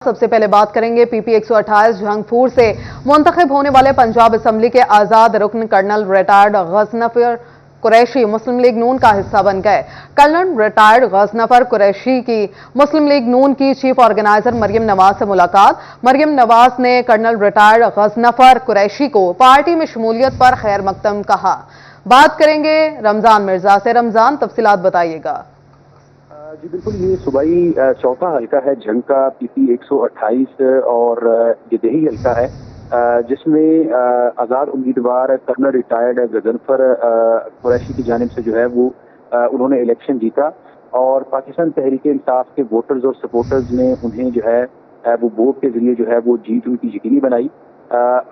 सबसे पहले बात करेंगे पीपी 128 जहांगीर से मुंतखब होने वाले पंजाब असम्बली के आजाद रुकन कर्नल रिटायर्ड गजनफर कुरैशी मुस्लिम लीग नून का हिस्सा बन गए। कर्नल रिटायर्ड गजनफर कुरैशी की मुस्लिम लीग नून की चीफ ऑर्गेनाइजर मरियम नवाज से मुलाकात। मरियम नवाज ने कर्नल रिटायर्ड गजनफर कुरैशी को पार्टी में शमूलियत पर खैर मकदम कहा। बात करेंगे रमजान मिर्जा से। रमजान, तफसीलात बताइएगा। जी बिल्कुल, ये सूबाई चौथा हल्का है जंग का पीपी 128 और ये देही हल्का है जिसमें आज़ाद उम्मीदवार कर्नल रिटायर्ड गजनफर कुरैशी की जानिब से जो है वो उन्होंने इलेक्शन जीता और पाकिस्तान तहरीक इंसाफ के वोटर्स और सपोर्टर्स ने उन्हें जो है वो वोट के जरिए जो है वो जीत उनकी यकीनी बनाई।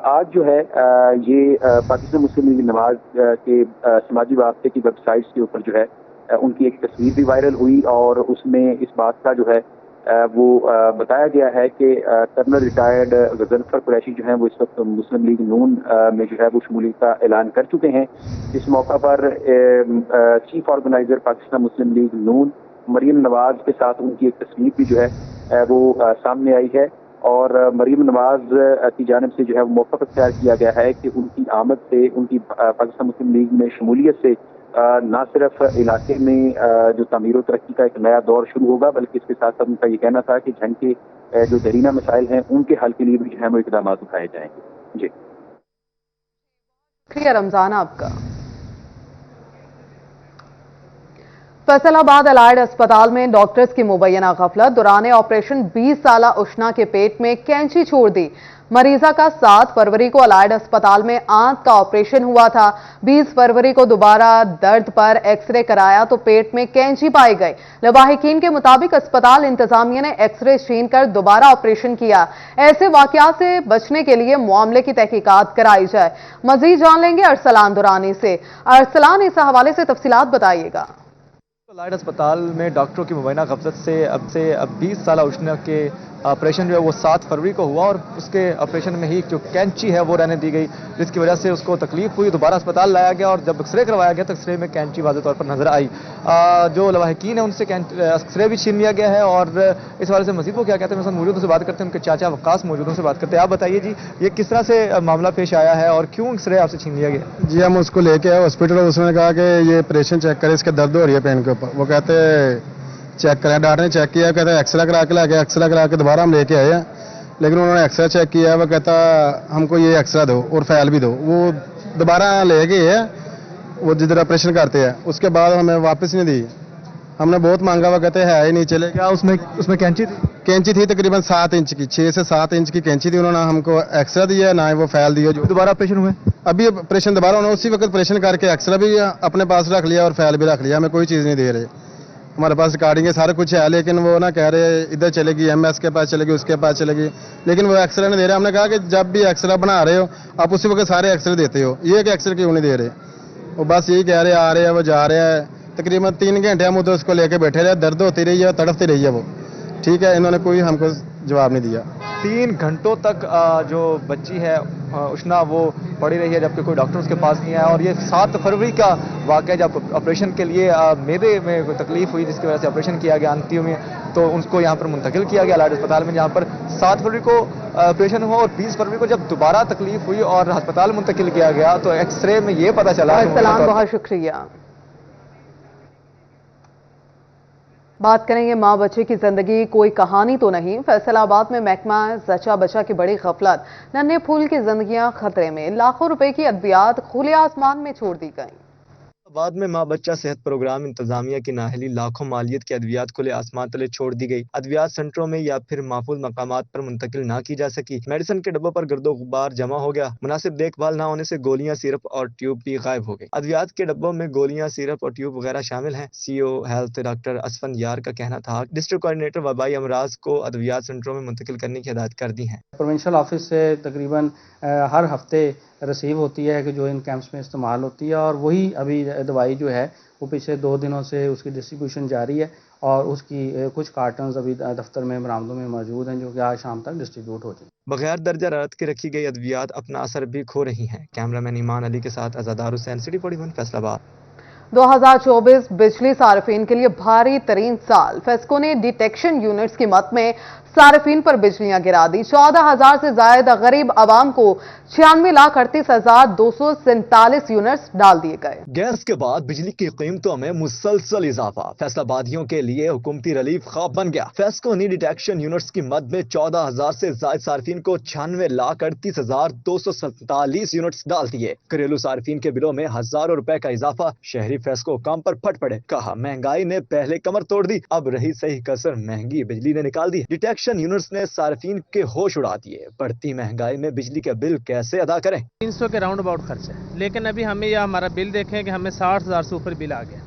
आज जो है ये पाकिस्तान मुस्लिम लीग नवाज के समाजी वास्ते की वेबसाइट्स के ऊपर जो है उनकी एक तस्वीर भी वायरल हुई और उसमें इस बात का जो है वो बताया गया है कि कर्नल रिटायर्ड गजनफर कुरैशी जो है वो इस वक्त मुस्लिम लीग नून में जो है वो शमूलियत का ऐलान कर चुके हैं। इस मौका पर चीफ ऑर्गेनाइजर पाकिस्तान मुस्लिम लीग नून मरियम नवाज के साथ उनकी एक तस्वीर भी जो है वो सामने आई है और मरियम नवाज की जानिब से जो है वो मौका इख्तियार किया गया है कि उनकी आमद से उनकी पाकिस्तान मुस्लिम लीग में शमूलियत से ना सिर्फ इलाके में जो तामीर तरक्की का एक नया दौर शुरू होगा बल्कि इसके साथ साथ उनका ये कहना था कि जंग के जो दरीना मसाइल हैं उनके हल के लिए भी जो है वो इकदाम उठाए जाएंगे। जी शुक्रिया रमजान आपका। फैसलाबाद अलाइड अस्पताल में डॉक्टर्स की मुबैना गफलत। दौरान ऑपरेशन 20 साला उष्णा के पेट में कैंची छोड़ दी। मरीजा का 7 फरवरी को अलाइड अस्पताल में आंत का ऑपरेशन हुआ था। 20 फरवरी को दोबारा दर्द पर एक्सरे कराया तो पेट में कैंची पाई गई। लवाहिकीन के मुताबिक अस्पताल इंतजामिया ने एक्सरे छीन कर दोबारा ऑपरेशन किया। ऐसे वाकयात से बचने के लिए मामले की तहकीकात कराई जाए। मजीद जान लेंगे अरसलान दुरानी से। अरसलान, इस हवाले से तफसीलात बताइएगा। अलाइड अस्पताल में डॉक्टरों की मुबैना गफलत से अब 20 साल उष्णा के ऑपरेशन जो है वो 7 फरवरी को हुआ और उसके ऑपरेशन में ही जो कैंची है वो रहने दी गई, जिसकी वजह से उसको तकलीफ हुई। दोबारा अस्पताल लाया गया और जब एक्सरे करवाया गया तो एक्सरे में कैंची वाज़ेह तौर पर नजर आई। जो लवाहिकीन है उनसे एक्सरे भी छीन लिया गया है और इस वाले से मजीद वो क्या कहते हैं, मौजूद उनसे बात करते हैं। उनके चाचा वक्कास मौजूद, उनसे बात करते हैं। आप बताइए जी, ये किस तरह से मामला पेश आया है और क्यों एक्सरे आपसे छीन लिया गया? जी, हम उसको लेके आए हॉस्पिटल। उसने कहा कि ये ऑपरेशन चेक करे, इसके दर्द हो रही है पेन के ऊपर। वो कहते चेक करें, डॉक्टर ने चेक किया, कहते एक्सरा करा के लाके एक्सरा करा के दोबारा हम लेके आए हैं, लेकिन उन्होंने एक्सरा चेक किया है। वो कहता हमको ये एक्सरा दो और फाइल भी दो। वो दोबारा ले गए है, वो जिधर ऑपरेशन करते हैं उसके बाद हमें वापस नहीं दी। हमने बहुत मांगा, वो कहते है ही नहीं चले। क्या उसमें कैंची थी तकरीबन 7 इंच की, 6 से 7 इंच की कैंची थी। उन्होंने हमको एक्सरा दिया, ना ही वो फाइल दिया। जो दोबारा ऑपरेशन हुए, अभी ऑपरेशन दोबारा उन्होंने उसी वक्त ऑपरेशन करके एक्सरा भी अपने पास रख लिया और फाइल भी रख लिया। हमें कोई चीज़ नहीं दे रहे। हमारे पास रिकॉर्डिंग है, सारा कुछ है, लेकिन वो ना कह रहे इधर चलेगी, एमएस के पास चलेगी, उसके पास चलेगी, लेकिन वो एक्सरे नहीं दे रहे। हमने कहा कि जब भी एक्सरा बना रहे हो आप उसी वक्त सारे एक्सरे देते हो, ये कि एक्सरे क्यों नहीं दे रहे? वो बस यही कह रहे आ रहे हैं, वो जा रहे हैं। तकरीबन 3 घंटे हम उधर उसको लेके बैठे रहे, दर्द होती रही है, तड़पती रही है वो। ठीक है, इन्होंने कोई हमको जवाब नहीं दिया। 3 घंटों तक जो बच्ची है उष्णा वो पड़ी रही है, जबकि कोई डॉक्टर उसके पास नहीं आया। और ये 7 फरवरी का वाक़या, जब ऑपरेशन के लिए मेदे में कोई तकलीफ हुई जिसकी वजह से ऑपरेशन किया गया अंतियों में, तो उनको यहाँ पर मुंतकिल किया गया अलाइड अस्पताल में, जहाँ पर 7 फरवरी को ऑपरेशन हुआ और 20 फरवरी को जब दोबारा तकलीफ हुई और अस्पताल मुंतकिल किया गया तो एक्सरे में ये पता चला। बहुत शुक्रिया। बात करेंगे माँ बच्चे की जिंदगी कोई कहानी तो नहीं। फैसलाबाद में महकमा जचा बचा की बड़ी गफलत। नन्हे फूल की जिंदगियां खतरे में। लाखों रुपए की अद्वियात खुले आसमान में छोड़ दी गई। बाद में माँ बच्चा सेहत प्रोग्राम इंतजामिया की नाहली लाखों मालियत की अद्वियात खुले आसमान तले छोड़ दी गई। अद्वियात सेंटरों में या फिर महफूज मकामात पर मुंतकिल ना की जा सकी। मेडिसिन के डब्बों पर गर्दो गुबार जमा हो गया। मुनासिब देखभाल ना होने से गोलियां, सिरप और ट्यूब भी गायब हो गई। अद्वियात के डब्बों में गोलियां, सिरप और ट्यूब वगैरह शामिल हैं। सीओ हेल्थ डॉक्टर असफन यार का कहना था डिस्ट्रिक्ट कोऑर्डिनेटर वबाई अमराज को अद्वियात सेंटरों में मुंतकिल करने की हिदायत कर दी है। प्रोविंशियल ऑफिस से तकरीबन हर हफ्ते रिसीव होती है कि जो इन कैंप्स में इस्तेमाल होती है, और वही अभी दवाई जो है वो पिछले 2 दिनों से उसकी डिस्ट्रीब्यूशन जारी है और उसकी कुछ कार्टन्स अभी दफ्तर में बरामदों में मौजूद हैं जो कि आज शाम तक डिस्ट्रीब्यूट हो जाए। बगैर दर्जा राहत के रखी गई अद्वियात अपना असर भी खो रही हैं। कैमरामैन ईमान अली के साथ अज़ादार हुसैन, सिटी 41 फैसलाबाद। 2024 बिजली सार्फिन के लिए भारी तरीन साल। फेस्को ने डिटेक्शन यूनिट्स की मद में सार्फिन पर बिजलियां गिरा दी। 14,000 से ज्यादा गरीब आवाम को 96,38,247 यूनिट्स डाल दिए गए। गैस के बाद बिजली की कीमतों में मुसलसल इजाफा, फैसलाबादियों के लिए हुकूमती रिलीफ ख्वाब बन गया। फेस्को ने डिटेक्शन यूनिट्स की मद में 14,000 से ज्यादा सार्फिन को 96,38,247 यूनिट्स डाल दिए। घरेलू सार्फिन के बिलों में हजारों रुपए का इजाफा, शहरी फेस्को काम पर फट पड़े। कहा महंगाई ने पहले कमर तोड़ दी, अब रही सही कसर महंगी बिजली ने निकाल दी। डिटेक्शन यूनिट्स ने सार्फिन के होश उड़ा दिए। बढ़ती महंगाई में बिजली के बिल कैसे अदा करें? 300 के राउंड अबाउट खर्च है, लेकिन अभी हमें यह हमारा बिल देखें कि हमें 60,000 से ऊपर बिल आ गया।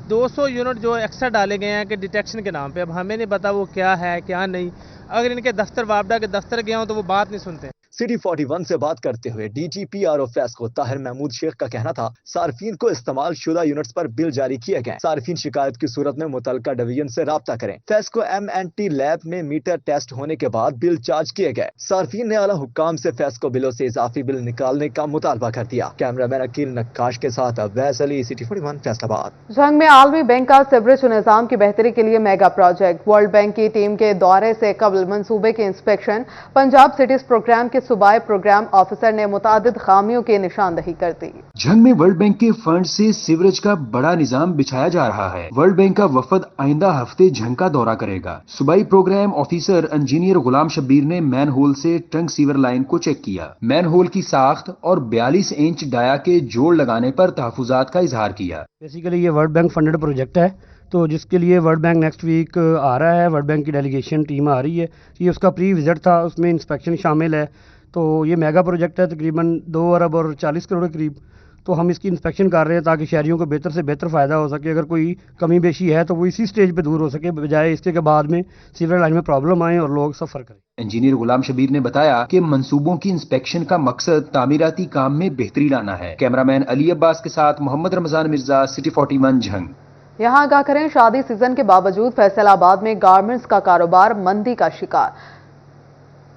200 यूनिट जो एक्स्ट्रा डाले गए हैं कि डिटेक्शन के नाम पे, अब हमें नहीं पता वो क्या है क्या नहीं। अगर इनके दफ्तर वापडा के दफ्तर गया हूं तो वो बात नहीं सुनते। सिटी 41 से बात करते हुए DGPRO फेस्को ताहिर महमूद शेख का कहना था, सार्फिन को इस्तेमाल शुदा यूनिट्स पर बिल जारी किए गए। सार्फिन शिकायत की सूरत में मुतलका डिवीजन से राब्ता करें। फेस्को MNT लैब में मीटर टेस्ट होने के बाद बिल चार्ज किए गए। सार्फिन ने आला हुक्काम से फेस्को बिलों से इजाफी बिल निकालने का मुतालबा कर दिया। कैमरामैन अकील नक्काश के साथ अवैस अली, City 41 फैसलाबाद। जंग में आलमी बैंक का सीवरेज निजाम की बेहतरी के लिए मेगा प्रोजेक्ट। वर्ल्ड बैंक की टीम के दौरे से कबल मंसूबे की इंस्पेक्शन। पंजाब सिटीज प्रोग्राम के सूबाई प्रोग्राम ऑफिसर ने मुतादिद खामियों की निशानदही कर दी। जंग में वर्ल्ड बैंक के फंड से सीवरेज का बड़ा निजाम बिछाया जा रहा है। वर्ल्ड बैंक का वफद आइंदा हफ्ते जंग का दौरा करेगा। सूबाई प्रोग्राम ऑफिसर इंजीनियर गुलाम शब्बीर ने मैन होल से ट्रंक सीवर लाइन को चेक किया। मैन होल की साख्त और 42 इंच डाया के जोड़ लगाने पर तहफुजात का इजहार किया। बेसिकली ये वर्ल्ड बैंक फंडेड प्रोजेक्ट है, तो जिसके लिए वर्ल्ड बैंक नेक्स्ट वीक आ रहा है। वर्ल्ड बैंक की डेलीगेशन टीम आ रही है। ये उसका प्री विजिट था, उसमें इंस्पेक्शन शामिल है। तो ये मेगा प्रोजेक्ट है, तकरीबन 2 अरब और 40 करोड़ के करीब। तो हम इसकी इंस्पेक्शन कर रहे हैं ताकि शहरियों को बेहतर से बेहतर फ़ायदा हो सके। अगर कोई कमी बेशी है तो वो इसी स्टेज पे दूर हो सके, बजाय इसके के बाद में सीवर लाइन में प्रॉब्लम आए और लोग सफ़र करें। इंजीनियर गुलाम शबीर ने बताया कि मंसूबों की इंस्पेक्शन का मकसद तामीराती काम में बेहतरी लाना है। कैमरामैन अली अब्बास के साथ मोहम्मद रमजान मिर्जा, City 41 जंग। यहाँ आगाह करें, शादी सीजन के बावजूद फैसलाबाद में गारमेंट्स का कारोबार मंदी का शिकार।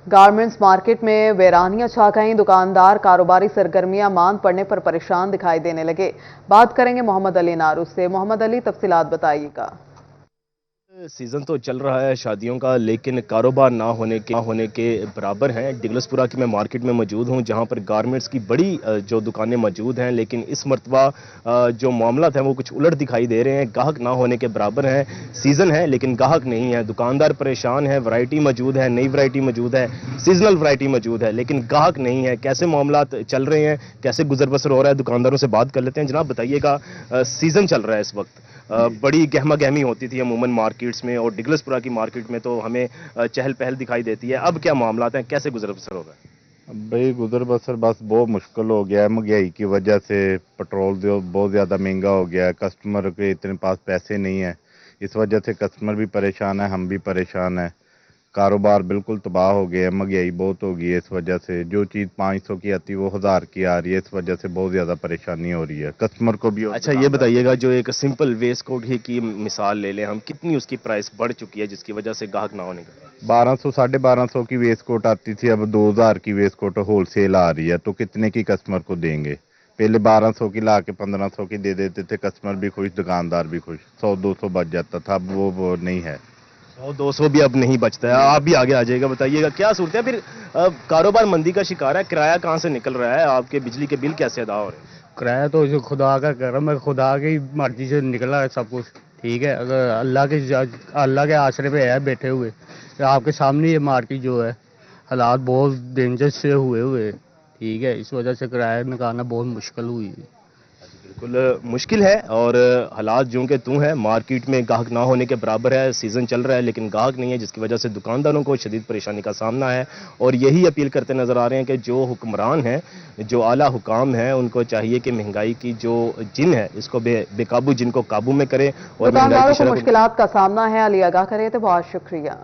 गारमेंट्स मार्केट में वीरानियां छा गईं। दुकानदार कारोबारी सरगर्मियां मांद पड़ने पर परेशान दिखाई देने लगे। बात करेंगे मोहम्मद अली नारूस से। मोहम्मद अली, तफसीलात बताइएगा। सीज़न तो चल रहा है शादियों का, लेकिन कारोबार ना होने के बराबर हैं। डिगलसपुरा की मैं मार्केट में मौजूद हूं, जहां पर गारमेंट्स की बड़ी जो दुकानें मौजूद हैं, लेकिन इस मरतबा जो मामला है वो कुछ उलट दिखाई दे रहे हैं। गाहक ना होने के बराबर हैं। सीज़न है लेकिन गाहक नहीं है। दुकानदार परेशान है। वैरायटी मौजूद है, नई वैरायटी मौजूद है, सीजनल वैरायटी मौजूद है, लेकिन गाहक नहीं है। कैसे मामला चल रहे हैं, कैसे गुजर बसर हो रहा है, दुकानदारों से बात कर लेते हैं। जनाब बताइएगा, सीज़न चल रहा है इस वक्त, बड़ी गहमा गहमी होती थी अमूमन मार्केट्स में, और डिगलसपुरा की मार्केट में तो हमें चहल पहल दिखाई देती है। अब क्या मामला हैं, कैसे गुजर बसर हो रहा है? भाई गुजर बसर बस बहुत मुश्किल हो गया है। महंगाई की वजह से पेट्रोल जो बहुत ज़्यादा महंगा हो गया है। कस्टमर के इतने पास पैसे नहीं है, इस वजह से कस्टमर भी परेशान है, हम भी परेशान है। कारोबार बिल्कुल तबाह हो गया है। महंगाई बहुत हो गई है, इस वजह से जो चीज़ 500 की आती है वो 1000 की आ रही है। इस वजह से बहुत ज़्यादा परेशानी हो रही है कस्टमर को भी। अच्छा ये बताइएगा, जो एक सिंपल वेस्ट कोट ही की मिसाल ले लें हम, कितनी उसकी प्राइस बढ़ चुकी है जिसकी वजह से गाहक ना होने का? 1200 1250 की वेस्ट कोट आती थी, अब 2000 की वेस्ट कोट होलसेल आ रही है, तो कितने की कस्टमर को देंगे? पहले 1200 की ला के 1500 की दे देते थे, कस्टमर भी खुश, दुकानदार भी खुश, 100-200 बच जाता था। अब वो नहीं है, 100-200 भी अब नहीं बचता है। आप भी आगे आ जाएगा। बताइएगा क्या सूरत है फिर? कारोबार मंदी का शिकार है। किराया कहाँ से निकल रहा है? आपके बिजली के बिल कैसे अदा हो रहे हैं? किराया तो जो खुदा का करम है, खुदा की मर्जी से निकला है सब कुछ, ठीक है। अगर अल्लाह के आसरे पे है बैठे हुए, तो आपके सामने ये मार्केट जो है हालात बहुत डेंजर से हुए, ठीक है। इस वजह से किराया निकालना बहुत मुश्किल हुई है। बिल्कुल मुश्किल है, और हालात जो के तू हैं। मार्केट में गाहक ना होने के बराबर है। सीज़न चल रहा है लेकिन गाहक नहीं है, जिसकी वजह से दुकानदारों को शदीद परेशानी का सामना है। और यही अपील करते नज़र आ रहे हैं कि जो हुक्मरान हैं, जो आला हुकाम हैं, उनको चाहिए कि महंगाई की जो जिन है इसको बेकाबू जिनको काबू में करे। और दुकानदारों को मुश्किलात का सामना है। अली आगाह करे तो बहुत शुक्रिया।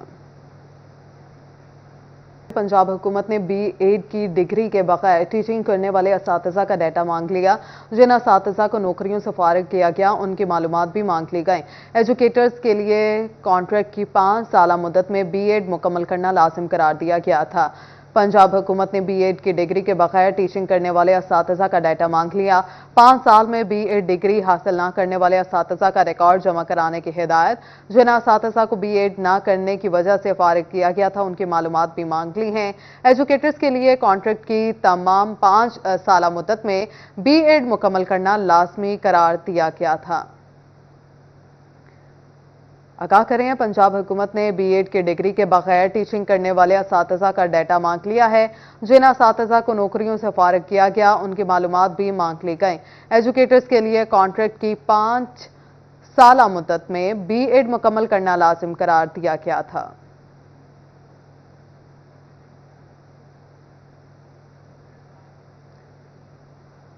पंजाब हुकूमत ने B.Ed की डिग्री के बगैर टीचिंग करने वाले असातिज़ा का डाटा मांग लिया। जिन असातिज़ा को नौकरियों से फारिग किया गया, उनकी मालूमात भी मांग ली गई। एजुकेटर्स के लिए कॉन्ट्रैक्ट की 5 साल मुद्दत में B.Ed मुकम्मल करना लाजिम करार दिया गया था। पंजाब हुकूमत ने बीएड की डिग्री के बगैर टीचिंग करने वाले असातिज़ा का डाटा मांग लिया। 5 साल में बीएड डिग्री हासिल न करने वाले असातिज़ा का रिकॉर्ड जमा कराने की हिदायत। जिन असातिज़ा को बीएड न करने की वजह से फारिग किया गया था उनकी मालूमात भी मांग ली हैं। एजुकेटर्स के लिए कॉन्ट्रैक्ट की तमाम 5 साल मुद्दत में बीएड मुकम्मल करना लाजमी करार दिया गया था। आगाह करें, पंजाब हुकूमत ने बीएड की डिग्री के बगैर टीचिंग करने वाले असातिज़ा का डाटा मांग लिया है। जिन असातिज़ा को नौकरियों से फारिग किया गया उनकी मालूमात भी मांग ली गई। एजुकेटर्स के लिए कॉन्ट्रैक्ट की 5 साल मुद्दत में बीएड मुकम्मल करना लाजिम करार दिया गया था।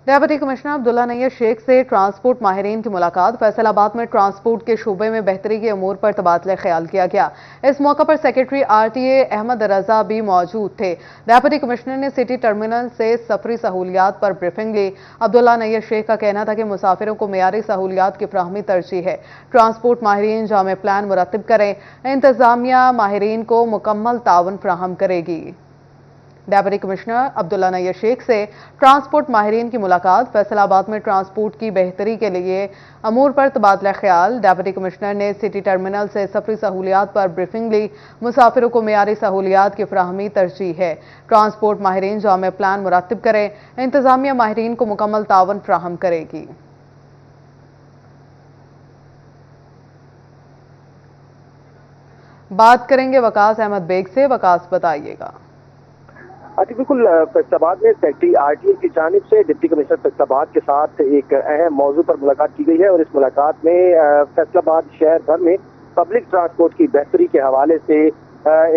डेप्यूटी कमिश्नर अब्दुल्ला नैयर शेख से ट्रांसपोर्ट माहिरीन की मुलाकात। फैसलाबाद में ट्रांसपोर्ट के शोबे में बेहतरी के अमूर पर तबादला ख्याल किया गया। इस मौके पर सेक्रेटरी आरटीए अहमद रजा भी मौजूद थे। डेप्यूटी कमिश्नर ने सिटी टर्मिनल से सफरी सहूलियात पर ब्रीफिंग ली। अब्दुल्ला नैयर शेख का कहना था कि मुसाफिरों को मेयारी सहूलियात की फराहमी तरजीह है। ट्रांसपोर्ट माहिरीन जामे प्लान मुरतब करें। इंतजामिया माहिरीन को मुकम्मल ताउन फराहम करेगी। डेप्यूटी कमिश्नर अब्दुल्ला नैयर शेख से ट्रांसपोर्ट माहिरीन की मुलाकात। फैसलाबाद में ट्रांसपोर्ट की बेहतरी के लिए अमूर पर तबादला ख्याल। डेप्यूटी कमिश्नर ने सिटी टर्मिनल से सफरी सहूलियात पर ब्रीफिंग ली। मुसाफिरों को मेयारी सहूलियात की फराहमी तरजीह है। ट्रांसपोर्ट माहिरीन जामे प्लान मुरतब करें। इंतजामिया माहिरीन को मुकम्मल ताउन फराहम करेगी। बात करेंगे वकास अहमद बेग से। वकास, बताइएगा। जी बिल्कुल, फैसलाबाद में सेक्रेटरी आरटीए की जानिब से डिप्टी कमिश्नर फैसलाबाद के साथ एक अहम मौजू पर मुलाकात की गई है और इस मुलाकात में फैसलाबाद शहर भर में पब्लिक ट्रांसपोर्ट की बेहतरी के हवाले से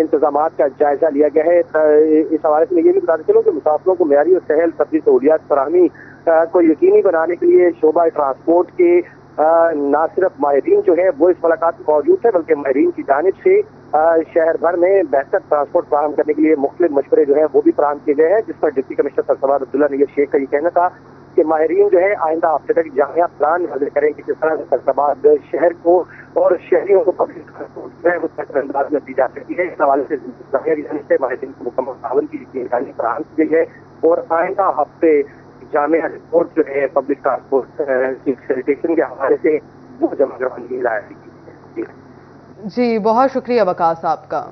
इंतजामात का जायजा लिया गया है। इस हवाले से ये भी बताते चलो कि मुसाफिरों को मेयारी और सहल सफरी सहूलियात फराहमी को यकीनी बनाने के लिए शोबा ट्रांसपोर्ट के न सिर्फ माहिरीन जो है वो इस मुलाकात में मौजूद है, बल्कि माहिरीन की जानिब से शहर भर में बेहतर ट्रांसपोर्ट फराहम करने के लिए मुख्तलिफ मशवरे जो है वो भी फराहम किए गए हैं, जिस पर डिप्टी कमिश्नर फैसलाबाद अब्दुल्ला नैयर शेख का ये कहना था कि माहिरीन जो है आइंदा हफ्ते तक जामिया प्लान वाज़ेह करें कि किस तरह से फैसलाबाद शहर को और शहरियों को पब्लिक ट्रांसपोर्ट जो है वो बेहतर अंदाज में दी जा सकती है। इस हवाले से माहिरीन को मुकम्मल ताउन की जानकारी फराहम की गई है और आइंदा हफ्ते जामिया रिपोर्ट जो है पब्लिक ट्रांसपोर्ट सैनिटेशन के हवाले से वो जमा करवाने की हिदायत की है। जी, बहुत शुक्रिया वकास आपका।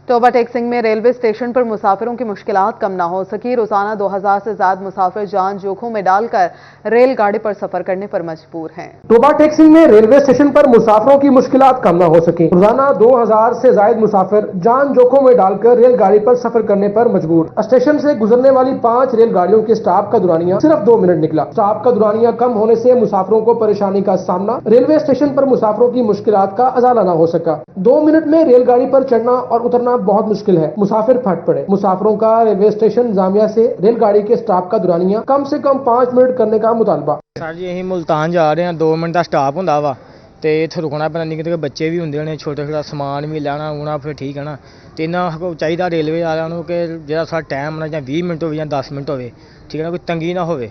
टोबा टेक्सिंग में रेलवे स्टेशन पर मुसाफिरों की मुश्किलात कम ना हो सकी। रोजाना 2000 से ज्यादा मुसाफिर जान जोखिम में डालकर रेलगाड़ी पर सफर करने पर मजबूर हैं। टोबा टेक्सिंग में रेलवे स्टेशन पर मुसाफिरों की मुश्किलात कम ना हो सकी। रोजाना 2000 से ज्यादा मुसाफिर जान जोखिम में डालकर रेलगाड़ी पर सफर करने पर मजबूर। स्टेशन से गुजरने वाली 5 रेलगाड़ियों के स्टॉप का दुरानिया सिर्फ 2 मिनट निकला। स्टॉप का दुरानिया कम होने से मुसाफिरों को परेशानी का सामना। रेलवे स्टेशन पर मुसाफिरों की मुश्किलात का अजाला न हो सका। 2 मिनट में रेलगाड़ी पर चढ़ना और उतरना बहुत मुश्किल है। मुसाफिर फट पड़े। मुसाफिरों का रेलवे स्टेशन जामिया से रेलगाड़ी के स्टॉप का दुरानिया कम से कम 5 मिनट करने का मुतालबा। सर जी, ਅਸੀਂ ਮੁਲਤਾਨ ਜਾ ਰਹੇ ਹਾਂ, 2 ਮਿੰਟ ਦਾ ਸਟਾਪ ਹੁੰਦਾ ਵਾ ਤੇ ਇੱਥੇ ਰੁਕਣਾ ਪੈਂਦਾ। ਨਿੱਕੇ ਬੱਚੇ ਵੀ ਹੁੰਦੇ ਨੇ, ਛੋਟਾ ਛੋਟਾ ਸਮਾਨ ਵੀ ਲੈਣਾ ਹੋਣਾ, ਫਿਰ ਠੀਕ ਹੈ ਨਾ। ਤੇ ਇਹਨਾਂ ਕੋ ਚਾਹੀਦਾ ਰੇਲਵੇ ਵਾਲਿਆਂ ਨੂੰ ਕਿ ਜਿਹੜਾ ਸਾਡਾ ਟਾਈਮ ਨਾ ਜਾਂ 20 ਮਿੰਟ ਹੋਵੇ ਜਾਂ 10 ਮਿੰਟ ਹੋਵੇ, ਠੀਕ ਹੈ ਨਾ, ਕੋਈ ਤੰਗੀ ਨਾ ਹੋਵੇ।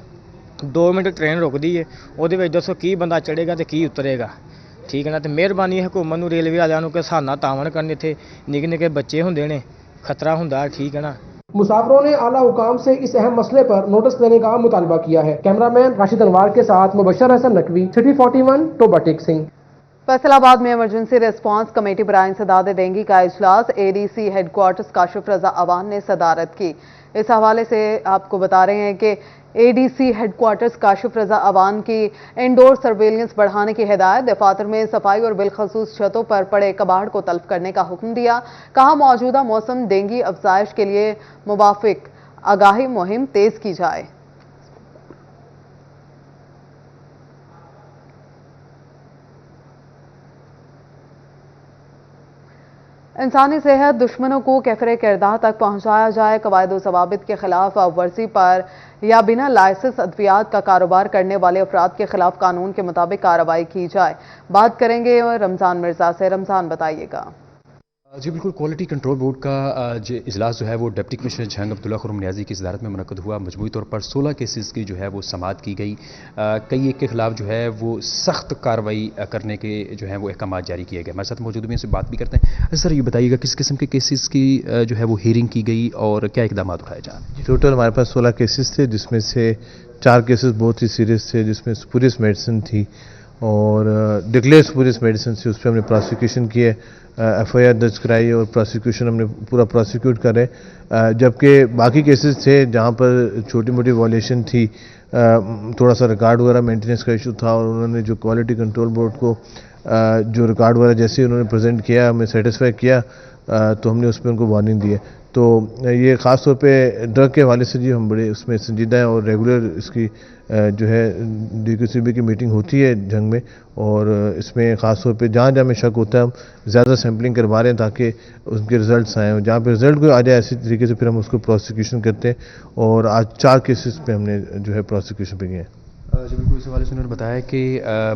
2 ਮਿੰਟ ਟ੍ਰੇਨ ਰੁਕਦੀ ਹੈ, ਉਹਦੇ ਵਿੱਚ ਦੱਸੋ ਕੀ ਬੰਦਾ ਚੜੇਗਾ ਤੇ ਕੀ ਉਤਰੇਗਾ, ਠੀਕ ਹੈ ਨਾ। ਤੇ ਮਿਹਰਬਾਨੀ ਹਕੂਮਤ ਨੂੰ, ਰੇਲਵੇ ਵਾਲਿਆਂ ਨੂੰ ਕਿ ਸਾਨਾ ਤਾਵਨ ਕਰਨ। ਇੱਥੇ ਨਿੱਕੇ ਨਿੱਕੇ ਬੱਚੇ ਹੁੰਦੇ ਨੇ, खतरा होता है, ठीक है ना। मुसाफिरों ने आला हुकाम से इस अहम मसले पर नोटिस देने का मुतालबा किया है। कैमरामैन राशिद अनवार के साथ मुबशर हसन नकवी, सिटी 41, टोबा टेक्सिंग। फैसलाबाद में इमरजेंसी रिस्पांस कमेटी बराए इंसदाद डेंगू का इजलास एडीसी हेडक्वार्टर्स काशिफ रजा अवान ने सदारत की। इस हवाले से आपको बता रहे हैं कि एडीसी हेडक्वार्टर्स काशिफ रजा अवान की इंडोर सर्वेलेंस बढ़ाने की हिदायत। दफातर में सफाई और बिलखसूस छतों पर पड़े कबाड़ को तल्फ करने का हुक्म दिया। कहा मौजूदा मौसम डेंगू अफजाइश के लिए मुवाफिक आगाही मुहिम तेज की जाए। इंसानी सेहत दुश्मनों को कैफरे किरदार तक पहुंचाया जाए। कवायद व ज़वाबित के खिलाफ वर्जी पर या बिना लाइसेंस अद्वियात का कारोबार करने वाले अफराद के खिलाफ कानून के मुताबिक कार्रवाई की जाए। बात करेंगे रमजान मिर्जा से। रमजान, बताइएगा। जी बिल्कुल, क्वालिटी कंट्रोल बोर्ड का जो इजलास जो है वो डिप्टी कमिश्नर झंग अब्दुल्ला खुरम नियाजी की सदारत में मुनक्कद हुआ। मजमूई तौर पर 16 केसेस की जो है वो समाअत की गई। कई एक के खिलाफ जो है वो सख्त कार्रवाई करने के जो है वो अहकाम जारी किए गए। हमारे साथ मौजूद भी इनसे बात भी करते हैं। सर ये बताइएगा किस किस्म के केसेस की जो है वो हियरिंग की गई और क्या इकदाम उठाए जा रहे हैं? टोटल हमारे पास 16 केसेस थे, जिसमें से 4 केसेस बहुत ही सीरियस थे, जिसमें स्पूरियस मेडिसिन थी और डिक्लेयर स्पूरियस मेडिसिन थी। उस पर हमने प्रोसिक्यूशन किए, FIR दर्ज कराई और प्रोसिक्यूशन हमने पूरा प्रोसिक्यूट करे। जबकि बाकी केसेस थे जहाँ पर छोटी मोटी वॉलेशन थी, थोड़ा सा रिकॉर्ड वगैरह मेंटेनेंस का इशू था, और उन्होंने जो क्वालिटी कंट्रोल बोर्ड को जो रिकॉर्ड वगैरह जैसे उन्होंने प्रेजेंट किया, हमें सेटिस्फाई किया, तो हमने उसमें उनको वार्निंग दी है। तो ये ख़ास तौर पे ड्रग के हवाले से जी हम बड़े उसमें संजीदा हैं और रेगुलर इसकी जो है DQCB की मीटिंग होती है जंग में, और इसमें ख़ास तौर पे जहाँ जहाँ में शक होता है हम ज़्यादा सैम्पलिंग करवा रहे हैं ताकि उनके रिजल्ट्स आएँ। जहाँ पे रिजल्ट कोई आ जाए ऐसी तरीके से फिर हम उसको प्रोसिक्यूशन करते हैं, और आज 4 केसेस पे हमने जो है प्रोसिक्यूशन पे किए हैं। जी बिल्कुल, इस हवाले से उन्होंने बताया कि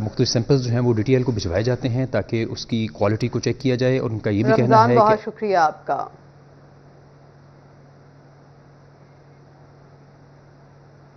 मुख्तलिफ सैंपल्स जो हैं वो DTL को भिजवाए जाते हैं ताकि उसकी क्वालिटी को चेक किया जाए, और उनका ये भी कहना है कि बहुत शुक्रिया आपका।